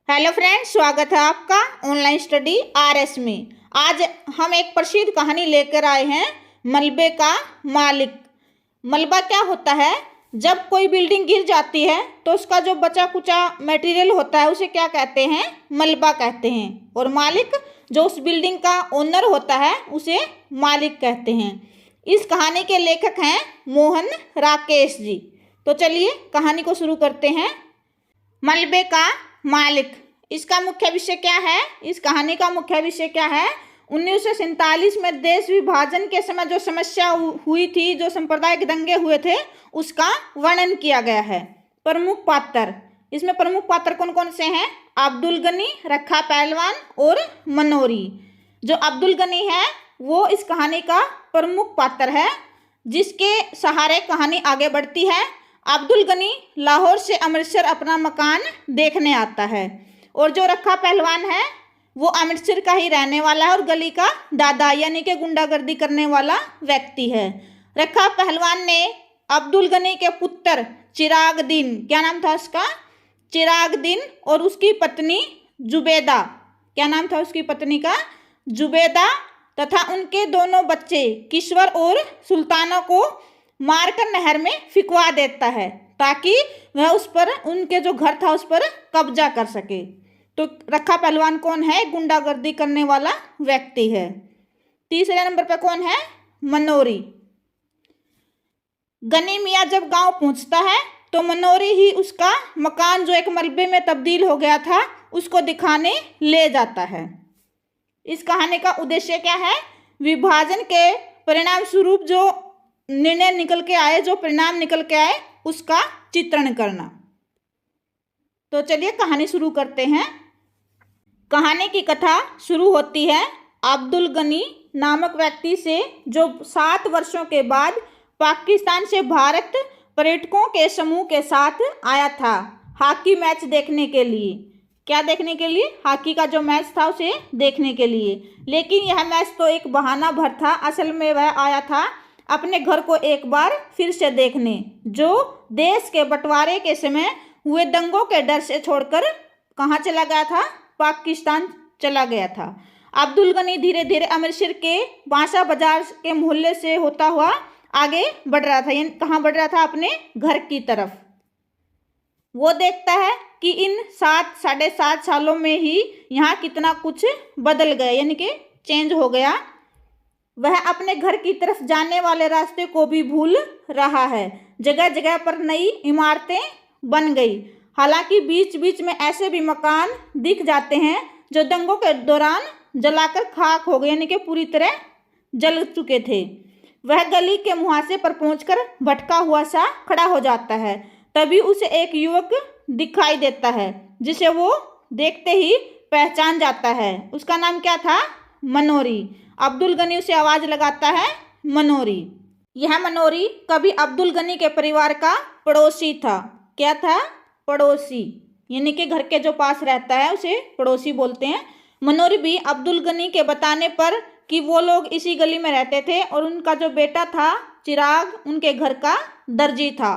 Hello friends, स्वागत है आपका ऑनलाइन स्टडी आरएस में। आज हम एक प्रसिद्ध कहानी लेकर आए हैं, मलबे का मालिक। मलबा क्या होता है? जब कोई बिल्डिंग गिर जाती है तो उसका जो बचा कुचा मटेरियल होता है उसे क्या कहते हैं? मलबा कहते हैं। और मालिक जो उस बिल्डिंग का ओनर होता है उसे मालिक कहते हैं। इस कहानी के लेखक हैं मोहन राकेश जी। तो चलिए कहानी को शुरू करते हैं। मलबे का मालिक। इसका मुख्य विषय क्या है? इस कहानी का मुख्य विषय क्या है? 1947 में देश विभाजन के समय जो समस्या हुई थी, जो सांप्रदायिक दंगे हुए थे, उसका वर्णन किया गया है। प्रमुख पात्र, इसमें प्रमुख पात्र कौन कौन से हैं? अब्दुल गनी, रखा पहलवान और मनोरी। जो अब्दुल गनी है वो इस कहानी का प्रमुख पात्र है, जिसके सहारे कहानी आगे बढ़ती है। अब्दुल गनी लाहौर से अमृतसर अपना मकान देखने आता है और जो रखा पहलवान है वो अमृतसर का ही रहने वाला है और गली का दादा यानी कि गुंडागर्दी करने वाला व्यक्ति है। रखा पहलवान ने अब्दुल गनी के पुत्र चिराग दीन, क्या नाम था उसका? चिराग दीन, और उसकी पत्नी जुबेदा, क्या नाम था उसकी पत्नी का? जुबेदा, तथा उनके दोनों बच्चे किश्वर और सुल्ताना को मारकर नहर में फिकवा देता है ताकि वह उस पर, उनके जो घर था उस पर कब्जा कर सके। तो रखा पहलवान कौन है? गुंडागर्दी करने वाला व्यक्ति है। तीसरे नंबर पर कौन है? मनोरी। गनी मियाँ जब गांव पहुंचता है तो मनोरी ही उसका मकान जो एक मलबे में तब्दील हो गया था उसको दिखाने ले जाता है। इस कहानी का उद्देश्य क्या है? विभाजन के परिणाम स्वरूप जो निर्णय निकल के आए, जो परिणाम निकल के आए, उसका चित्रण करना। तो चलिए कहानी शुरू करते हैं। कहानी की कथा शुरू होती है अब्दुल गनी नामक व्यक्ति से, जो 7 वर्षों के बाद पाकिस्तान से भारत पर्यटकों के समूह के साथ आया था हॉकी मैच देखने के लिए। क्या देखने के लिए? हॉकी का जो मैच था उसे देखने के लिए। लेकिन यह मैच तो एक बहाना भर था, असल में वह आया था अपने घर को एक बार फिर से देखने, जो देश के बंटवारे के समय हुए दंगों के डर से छोड़कर कहाँ चला गया था? पाकिस्तान चला गया था। अब्दुल गनी धीरे धीरे अमृतसर के बांसा बाजार के मोहल्ले से होता हुआ आगे बढ़ रहा था। यानी कहाँ बढ़ रहा था? अपने घर की तरफ। वो देखता है कि इन 7-7.5 सालों में ही यहाँ कितना कुछ बदल गया, यानी कि चेंज हो गया। वह अपने घर की तरफ जाने वाले रास्ते को भी भूल रहा है। जगह जगह पर नई इमारतें बन गई। हालांकि बीच बीच में ऐसे भी मकान दिख जाते हैं जो दंगों के दौरान जलाकर खाक हो गए, यानी कि पूरी तरह जल चुके थे। वह गली के मुहासे पर पहुंचकर भटका हुआ सा खड़ा हो जाता है। तभी उसे एक युवक दिखाई देता है जिसे वो देखते ही पहचान जाता है। उसका नाम क्या था? मनोरी। अब्दुल गनी उसे आवाज लगाता है, मनोरी। यह मनोरी कभी अब्दुल गनी के परिवार का पड़ोसी था। क्या था? पड़ोसी, यानी कि घर के जो पास रहता है उसे पड़ोसी बोलते हैं। मनोरी भी अब्दुल गनी के बताने पर कि वो लोग इसी गली में रहते थे और उनका जो बेटा था चिराग उनके घर का दर्जी था।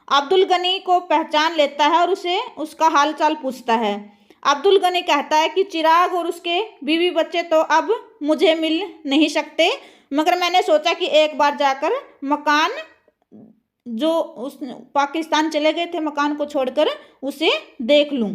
अब्दुल गनी को पहचान लेता है और उसे उसका हाल चाल पूछता है। अब्दुल गनी कहता है कि चिराग और उसके बीवी बच्चे तो अब मुझे मिल नहीं सकते, मगर मैंने सोचा कि एक बार जाकर मकान जो उस पाकिस्तान चले गए थे मकान को छोड़कर उसे देख लूं।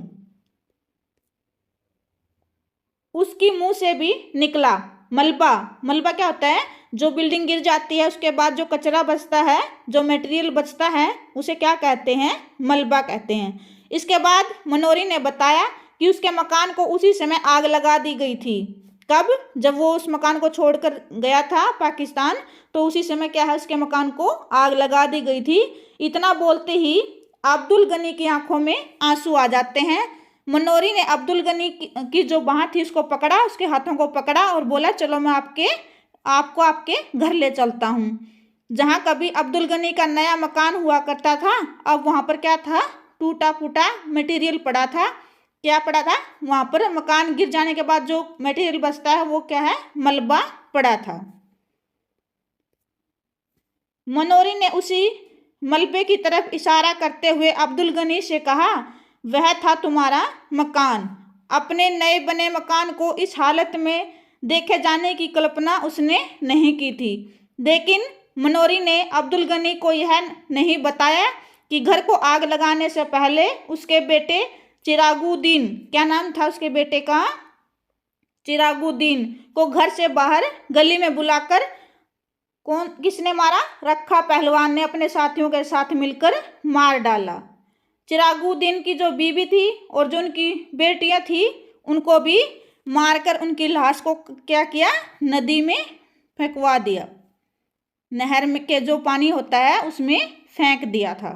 उसकी मुंह से भी निकला मलबा। मलबा क्या होता है? जो बिल्डिंग गिर जाती है उसके बाद जो कचरा बचता है, जो मटेरियल बचता है, उसे क्या कहते हैं? मलबा कहते हैं। इसके बाद मनोरी ने बताया कि उसके मकान को उसी समय आग लगा दी गई थी। कब? जब वो उस मकान को छोड़कर गया था पाकिस्तान, तो उसी समय क्या है, उसके मकान को आग लगा दी गई थी। इतना बोलते ही अब्दुल गनी की आंखों में आंसू आ जाते हैं। मनोरी ने अब्दुल गनी की जो बांह थी उसको पकड़ा, उसके हाथों को पकड़ा और बोला, चलो मैं आपको आपके घर ले चलता हूँ। जहाँ कभी अब्दुल गनी का नया मकान हुआ करता था, अब वहाँ पर क्या था? टूटा फूटा मटेरियल पड़ा था। क्या पड़ा था? वहाँ पर मकान गिर जाने के बाद जो मटेरियल बचता है वो क्या है? मलबा पड़ा था। मनोरी ने उसी मलबे की तरफ इशारा करते हुए अब्दुल गनी से कहा, वह था तुम्हारा मकान। अपने नए बने मकान को इस हालत में देखे जाने की कल्पना उसने नहीं की थी। लेकिन मनोरी ने अब्दुल गनी को यह नहीं बताया कि घर को आग लगाने से पहले उसके बेटे चिरागुद्दीन, क्या नाम था उसके बेटे का, चिरागुद्दीन को घर से बाहर गली में बुलाकर किसने मारा, रखा पहलवान ने अपने साथियों के साथ मिलकर मार डाला। चिरागुद्दीन की जो बीवी थी और जो उनकी बेटियां थी उनको भी मारकर उनकी लाश को क्या किया, नदी में फेंकवा दिया, नहर में के जो पानी होता है उसमें फेंक दिया था।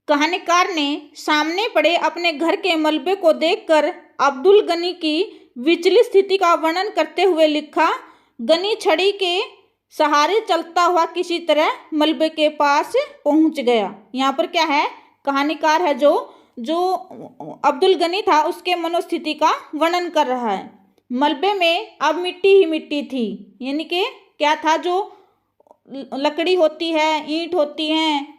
कहानीकार ने सामने पड़े अपने घर के मलबे को देखकर अब्दुल गनी की विचलित स्थिति का वर्णन करते हुए लिखा, गनी छड़ी के सहारे चलता हुआ किसी तरह मलबे के पास पहुंच गया। यहाँ पर क्या है, कहानीकार है जो अब्दुल गनी था उसके मनोस्थिति का वर्णन कर रहा है। मलबे में अब मिट्टी ही मिट्टी थी, यानी कि क्या था, जो लकड़ी होती है, ईंट होती हैं,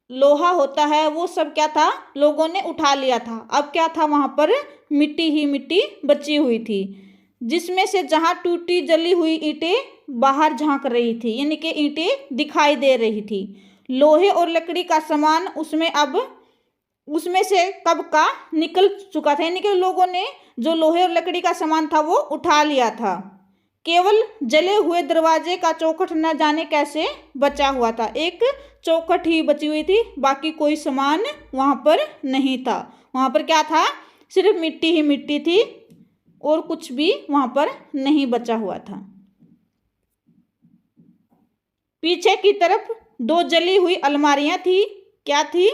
लोहा होता है, वो सब क्या था, लोगों ने उठा लिया था। अब क्या था, वहाँ पर मिट्टी ही मिट्टी बची हुई थी, जिसमें से जहाँ टूटी जली हुई ईंटें बाहर झांक रही थी, यानी कि ईंटें दिखाई दे रही थी। लोहे और लकड़ी का सामान उसमें से कब का निकल चुका था, यानी कि लोगों ने जो लोहे और लकड़ी का सामान था वो उठा लिया था। केवल जले हुए दरवाजे का चौखट न जाने कैसे बचा हुआ था, एक चौखट ही बची हुई थी, बाकी कोई सामान वहाँ पर नहीं था। वहाँ पर क्या था, सिर्फ मिट्टी ही मिट्टी थी और कुछ भी वहाँ पर नहीं बचा हुआ था। पीछे की तरफ 2 जली हुई अलमारियां थी, क्या थी,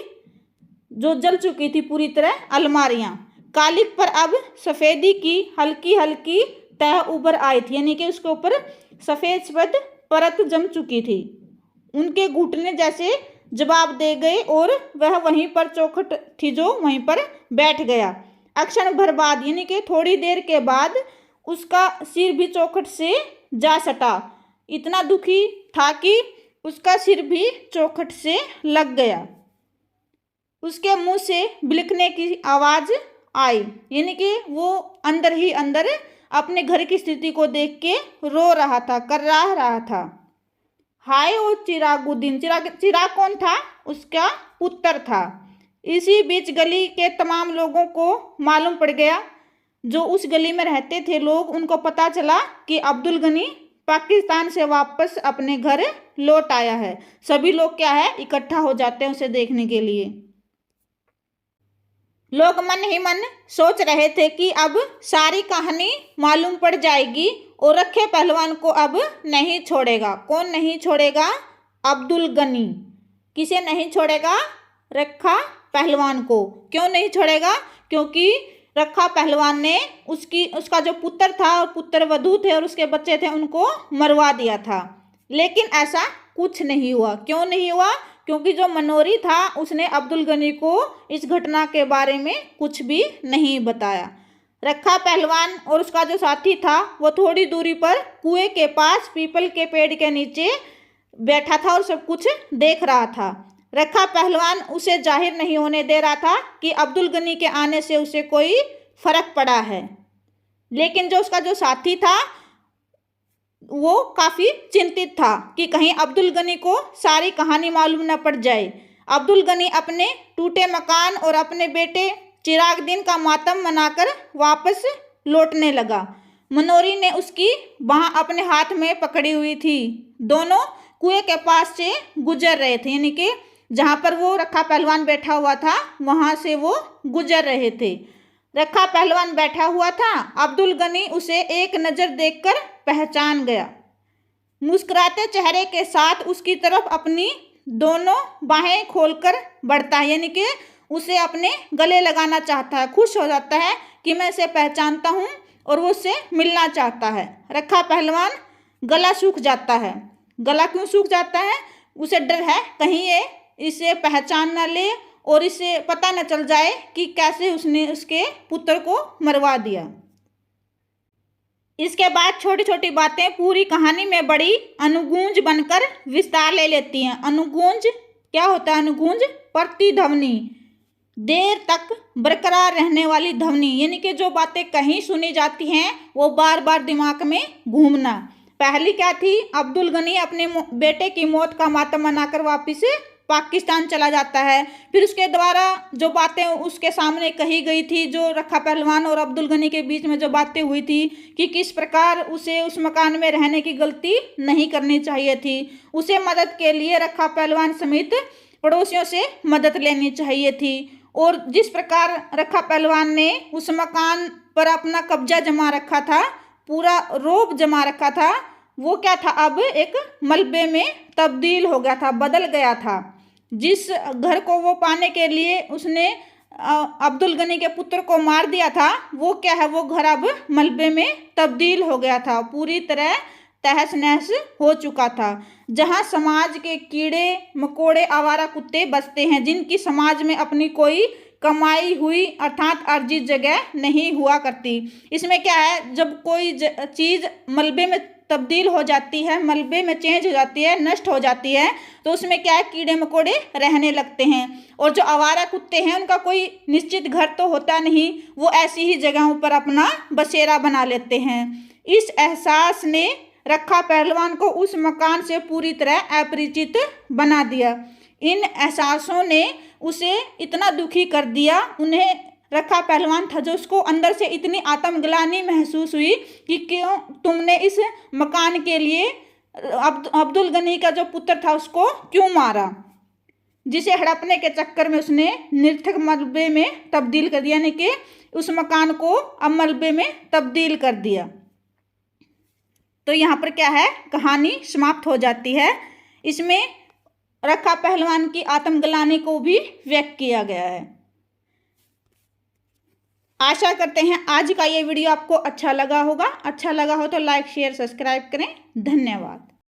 जो जल चुकी थी पूरी तरह अलमारियां। कालिक पर अब सफ़ेदी की हल्की हल्की तह उभर आई थी, यानी कि उसके ऊपर सफ़ेद सफ़ेद परत जम चुकी थी। उनके घुटने जैसे जवाब दे गए और वह वहीं पर चौखट थी जो वहीं पर बैठ गया। अक्षण भर बाद, यानी कि थोड़ी देर के बाद, उसका सिर भी चौखट से जा सटा। इतना दुखी था कि उसका सिर भी चौखट से लग गया। उसके मुंह से बिलखने की आवाज़ आई, यानी कि वो अंदर ही अंदर अपने घर की स्थिति को देख के रो रहा था, कर्राह रहा था। हाय ओ चिरागुद्दीन, चिराग कौन था, उसका पुत्र था। इसी बीच गली के तमाम लोगों को मालूम पड़ गया, जो उस गली में रहते थे लोग, उनको पता चला कि अब्दुल गनी पाकिस्तान से वापस अपने घर लौट आया है। सभी लोग क्या है, इकट्ठा हो जाते हैं उसे देखने के लिए। लोग मन ही मन सोच रहे थे कि अब सारी कहानी मालूम पड़ जाएगी और रखे पहलवान को अब नहीं छोड़ेगा। कौन नहीं छोड़ेगा, अब्दुल गनी। किसे नहीं छोड़ेगा, रखा पहलवान को। क्यों नहीं छोड़ेगा, क्योंकि रखा पहलवान ने उसका जो पुत्र था और पुत्र वधू थे और उसके बच्चे थे उनको मरवा दिया था। लेकिन ऐसा कुछ नहीं हुआ। क्यों नहीं हुआ, क्योंकि जो मनोरी था उसने अब्दुल गनी को इस घटना के बारे में कुछ भी नहीं बताया। रखा पहलवान और उसका जो साथी था वो थोड़ी दूरी पर कुएं के पास पीपल के पेड़ के नीचे बैठा था और सब कुछ देख रहा था। रखा पहलवान उसे जाहिर नहीं होने दे रहा था कि अब्दुल गनी के आने से उसे कोई फर्क पड़ा है। लेकिन जो उसका जो साथी था वो काफ़ी चिंतित था कि कहीं अब्दुल गनी को सारी कहानी मालूम न पड़ जाए। अब्दुल गनी अपने टूटे मकान और अपने बेटे चिरागुद्दीन का मातम मनाकर वापस लौटने लगा। मनोरी ने उसकी बाँह अपने हाथ में पकड़ी हुई थी। दोनों कुएं के पास से गुजर रहे थे, यानी कि जहाँ पर वो रखा पहलवान बैठा हुआ था वहाँ से वो गुजर रहे थे। रखा पहलवान बैठा हुआ था, अब्दुल गनी उसे एक नज़र देखकर पहचान गया। मुस्कुराते चेहरे के साथ उसकी तरफ अपनी दोनों बाहें खोलकर बढ़ता है, यानी कि उसे अपने गले लगाना चाहता है, खुश हो जाता है कि मैं इसे पहचानता हूँ और वो उससे मिलना चाहता है। रखा पहलवान गला सूख जाता है। गला क्यों सूख जाता है, उसे डर है कहीं ये इसे पहचान न ले और इसे पता न चल जाए कि कैसे उसने उसके पुत्र को मरवा दिया। इसके बाद छोटी छोटी बातें पूरी कहानी में बड़ी अनुगूंज बनकर विस्तार ले लेती हैं। अनुगूंज क्या होता है, अनुगूंज प्रतिध्वनि, देर तक बरकरार रहने वाली ध्वनि, यानी कि जो बातें कहीं सुनी जाती हैं वो बार बार दिमाग में घूमना। पहली क्या थी, अब्दुल गनी अपने बेटे की मौत का मातम मनाकर वापस पाकिस्तान चला जाता है। फिर उसके द्वारा जो बातें उसके सामने कही गई थी, जो रखा पहलवान और अब्दुल गनी के बीच में जो बातें हुई थी कि किस प्रकार उसे उस मकान में रहने की गलती नहीं करनी चाहिए थी, उसे मदद के लिए रखा पहलवान समेत पड़ोसियों से मदद लेनी चाहिए थी, और जिस प्रकार रखा पहलवान ने उस मकान पर अपना कब्जा जमा रखा था, पूरा रोब जमा रखा था, वो क्या था, अब एक मलबे में तब्दील हो गया था, बदल गया था। जिस घर को वो पाने के लिए उसने अब्दुल गनी के पुत्र को मार दिया था, वो क्या है, वो घर अब मलबे में तब्दील हो गया था, पूरी तरह तहस नहस हो चुका था। जहां समाज के कीड़े मकोड़े आवारा कुत्ते बसते हैं, जिनकी समाज में अपनी कोई कमाई हुई अर्थात अर्जित जगह नहीं हुआ करती। इसमें क्या है, जब कोई चीज़ मलबे में तब्दील हो जाती है, मलबे में चेंज हो जाती है, नष्ट हो जाती है, तो उसमें क्या है, कीड़े मकोड़े रहने लगते हैं। और जो आवारा कुत्ते हैं उनका कोई निश्चित घर तो होता नहीं, वो ऐसी ही जगहों पर अपना बसेरा बना लेते हैं। इस एहसास ने रखा पहलवान को उस मकान से पूरी तरह अपरिचित बना दिया। इन एहसासों ने उसे इतना दुखी कर दिया, उन्हें रखा पहलवान था जो उसको अंदर से इतनी आत्मग्लानि महसूस हुई कि क्यों तुमने इस मकान के लिए अब्दुल गनी का जो पुत्र था उसको क्यों मारा, जिसे हड़पने के चक्कर में उसने निरर्थक मलबे में तब्दील कर दिया, यानी कि उस मकान को अब मलबे में तब्दील कर दिया। तो यहाँ पर क्या है, कहानी समाप्त हो जाती है। इसमें रखा पहलवान की आत्मग्लानि को भी व्यक्त किया गया है। आशा करते हैं आज का ये वीडियो आपको अच्छा लगा होगा। अच्छा लगा हो तो लाइक शेयर सब्सक्राइब करें। धन्यवाद।